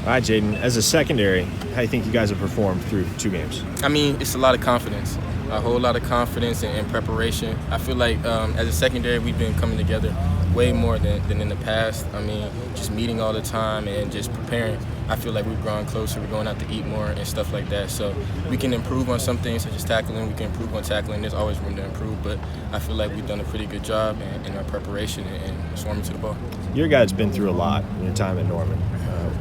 All right, Jaden, as a secondary, how do you think you guys have performed through 2 games? I mean, it's a lot of confidence, a whole lot of confidence and preparation. I feel like as a secondary, we've been coming together way more than in the past. I mean, just meeting all the time and just preparing. I feel like we've grown closer. We're going out to eat more and stuff like that. So we can improve on some things such as tackling. We can improve on tackling. There's always room to improve, but I feel like we've done a pretty good job in our preparation and swarming to the ball. Your guy's been through a lot in your time at Norman.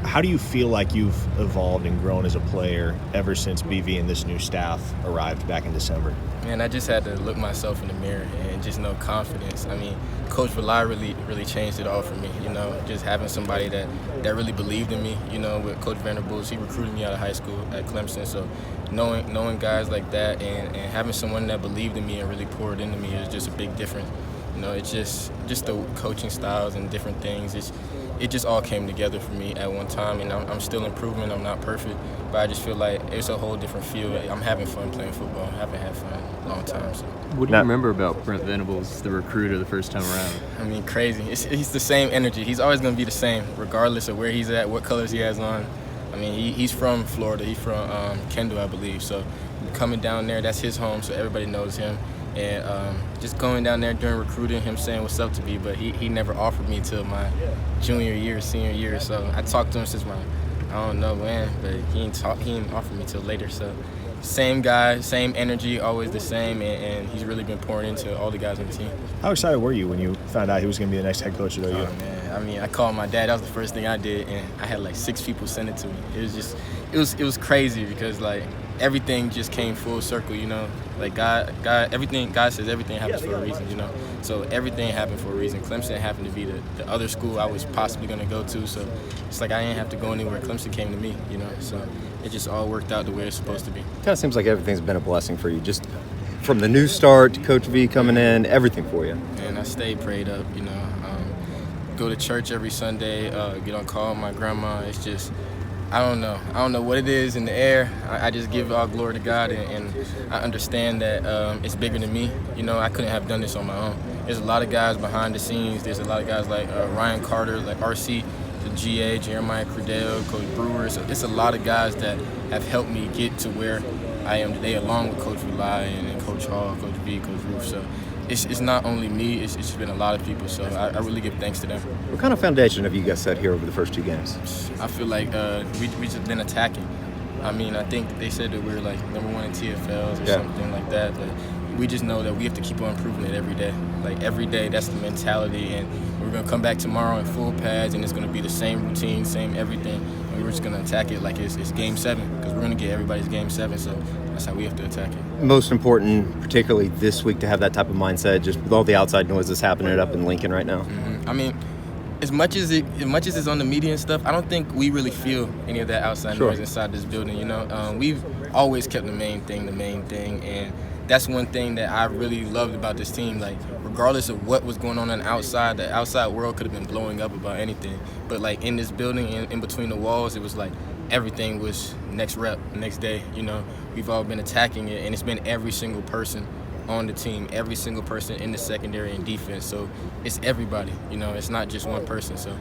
How do you feel like you've evolved and grown as a player ever since BV and this new staff arrived back in December? Man, I just had to look myself in the mirror and just know confidence. I mean, Coach Venables really changed it all for me, you know, just having somebody that really believed in me, you know, with Coach Venables. He recruited me out of high school at Clemson, so knowing guys like that and having someone that believed in me and really poured into me is just a big difference. You know, it's just the coaching styles and different things. It just all came together for me at one time, and I'm still improving. I'm not perfect, but I just feel like it's a whole different feel. I'm having fun playing football. I haven't had fun in a long time. So. What do you remember about Brent Venables, the recruiter, the first time around? I mean, crazy. He's the same energy. He's always going to be the same, regardless of where he's at, what colors he has on. I mean, he's from Florida. He's from Kendall, I believe. So coming down there, that's his home, so everybody knows him. And just going down there during recruiting, him saying what's up to me, but he never offered me until my junior year, senior year. So I talked to him since I don't know when, but he ain't offered me till later. So same guy, same energy, always the same, and he's really been pouring into all the guys on the team. How excited were you when you found out he was going to be the next head coach at OU? Oh, man. I mean, I called my dad. That was the first thing I did, and I had like 6 people send it to me. It was crazy because like everything just came full circle, you know. Like God says everything happens for a reason, you know. So everything happened for a reason. Clemson happened to be the other school I was possibly going to go to, so it's like I didn't have to go anywhere. Clemson came to me, you know. So it just all worked out the way it's supposed to be. Kind of seems like everything's been a blessing for you, just from the new start to Coach V coming in, everything for you. And I stayed prayed up, you know. Go to church every Sunday, get on call with my grandma. It's just, I don't know what it is in the air. I just give all glory to God, and I understand that it's bigger than me. You know, I couldn't have done this on my own. There's a lot of guys behind the scenes. There's a lot of guys like Ryan Carter, like RC, the GA, Jeremiah Cordell, Coach Brewer. So it's a lot of guys that have helped me get to where I am today, along with Coach Rely and Coach Hall, Coach B, Coach Roof. So it's not only me, it's just been a lot of people. So I really give thanks to them. What kind of foundation have you guys set here over the first 2 games? I feel like we just been attacking. I mean, I think they said that we were like #1 in TFLs or something like that. But we just know that we have to keep on improving it every day. Like every day, that's the mentality. And we're going to come back tomorrow in full pads, and it's going to be the same routine, same everything. And we're just going to attack it like it's Game 7, because we're going to get everybody's Game 7. So that's how we have to attack it. Most important, particularly this week, to have that type of mindset, just with all the outside noise that's happening up in Lincoln right now. Mm-hmm. I mean, as much as it's on the media and stuff, I don't think we really feel any of that outside noise inside this building. You know, we've always kept the main thing, and that's one thing that I really loved about this team. Like, regardless of what was going on the outside world could have been blowing up about anything. But like in this building, in between the walls, it was like everything was next rep, next day. You know, we've all been attacking it, and it's been every single person on the team, every single person in the secondary and defense. So it's everybody, you know, it's not just one person. So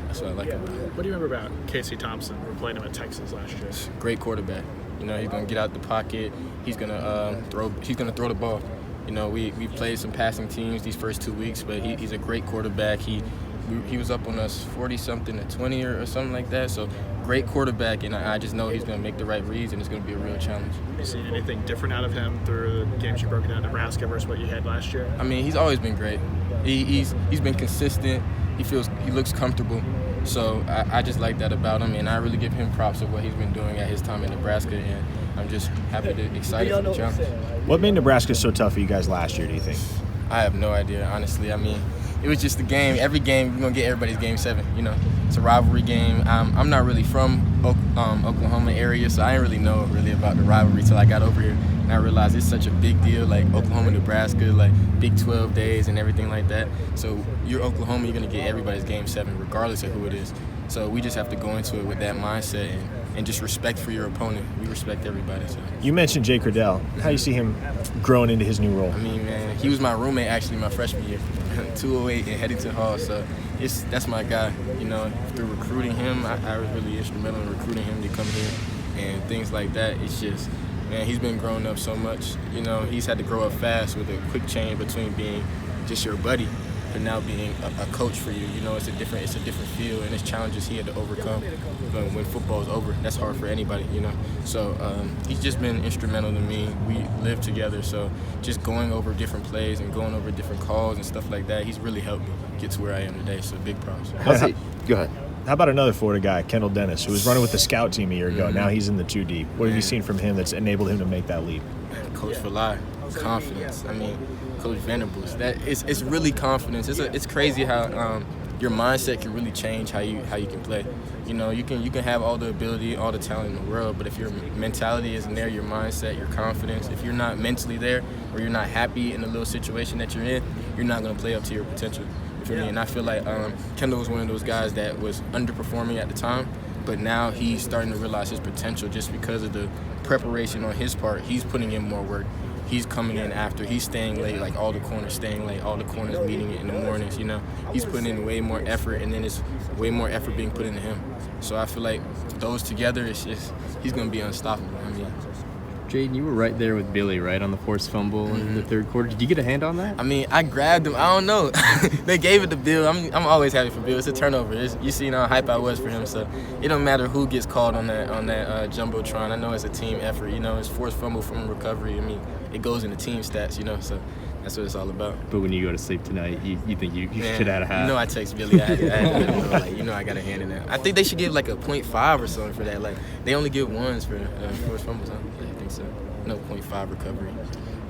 that's what I like about it. What do you remember about Casey Thompson? We played him at Texas last year. Great quarterback. You know, he's gonna get out the pocket. He's gonna throw the ball. You know, we played some passing teams these first 2 weeks, but he's a great quarterback. He was up on us 40-something to 20 or something like that. So great quarterback, and I just know he's going to make the right reads, and it's going to be a real challenge. Have you seen anything different out of him through the games you broke down in Nebraska versus what you had last year? I mean, he's always been great. He's been consistent. He looks comfortable. So I just like that about him, and I really give him props of what he's been doing at his time in Nebraska, and I'm just excited for the challenge. What made Nebraska so tough for you guys last year, do you think? I have no idea, honestly. I mean, it was just a game. Every game, we're going to get everybody's Game 7, you know. It's a rivalry game. I'm not really from Oklahoma area, so I didn't really know about the rivalry till I got over here. And I realized it's such a big deal, like Oklahoma, Nebraska, like Big 12 days and everything like that. So you're Oklahoma, you're going to get everybody's Game 7, regardless of who it is. So we just have to go into it with that mindset and just respect for your opponent. We respect everybody. So. You mentioned Jay Cordell. How do you see him growing into his new role? I mean, man, he was my roommate actually my freshman year. 208 and Headington Hall. So that's my guy. You know, through recruiting him, I was really instrumental in recruiting him to come here and things like that. It's just, man, he's been growing up so much. You know, he's had to grow up fast with a quick change between being just your buddy and now being a coach for you. You know, it's a different feel, and it's challenges he had to overcome when football's over. That's hard for anybody, you know. So he's just been instrumental to me. We live together, so just going over different plays and going over different calls and stuff like that, he's really helped me get to where I am today, so big props. Go ahead. How about another Florida guy, Kendall Dennis, who was running with the scout team a year ago. Now he's in the 2 deep. What have you seen from him that's enabled him to make that leap? Coach Venables, confidence. I mean, Coach Venables. It's really confidence. It's crazy how your mindset can really change how you can play. You know, you can have all the ability, all the talent in the world, but if your mentality isn't there, your mindset, your confidence, if you're not mentally there or you're not happy in the little situation that you're in, you're not going to play up to your potential. You feel me? And I feel like Kendall was one of those guys that was underperforming at the time, but now he's starting to realize his potential just because of the preparation on his part. He's putting in more work. He's coming in after. He's staying late, like all the corners staying late, all the corners meeting in the mornings, you know. He's putting in way more effort, and then it's way more effort being put into him. So I feel like those together, it's just, he's going to be unstoppable. I mean, Jaden, you were right there with Billy, right, on the forced fumble in the third quarter. Did you get a hand on that? I mean, I grabbed him. I don't know. They gave it to Bill. I'm always happy for Bill. It's a turnover. You see how hype I was for him. So it don't matter who gets called on that jumbotron. I know it's a team effort. You know, it's forced fumble from recovery. I mean, it goes into team stats. You know, so that's what it's all about. But when you go to sleep tonight, you think you should have had a hat. You know, I text Billy. I had to let him know, like, you know, I got a hand in that. I think they should give like a 0.5 or something for that. Like, they only give ones for forced fumbles. Huh? Yeah, I think so. No 0.5 recovery.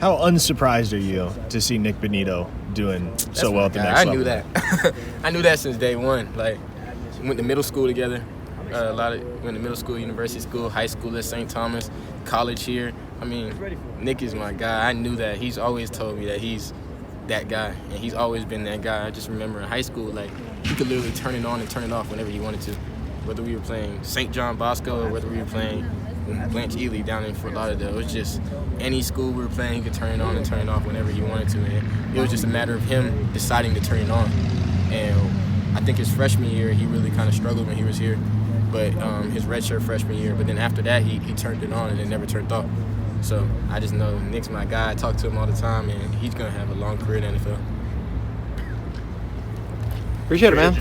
How unsurprised are you to see Nick Benito doing so well at the next level? I knew that. I knew that since day one. Like, we went to middle school together. Went to middle school, university school, high school at St. Thomas, college here. I mean, Nick is my guy. I knew that. He's always told me that he's that guy, and he's always been that guy. I just remember in high school, like, he could literally turn it on and turn it off whenever he wanted to. Whether we were playing St. John Bosco or whether we were playing Blanche Ely down in Fort Lauderdale. It was just any school we were playing, he could turn it on and turn it off whenever he wanted to. And it was just a matter of him deciding to turn it on. And I think his freshman year, he really kind of struggled when he was here. But his redshirt freshman year, but then after that, he turned it on and it never turned off. So I just know Nick's my guy. I talk to him all the time, and he's going to have a long career in the NFL. Appreciate it, man.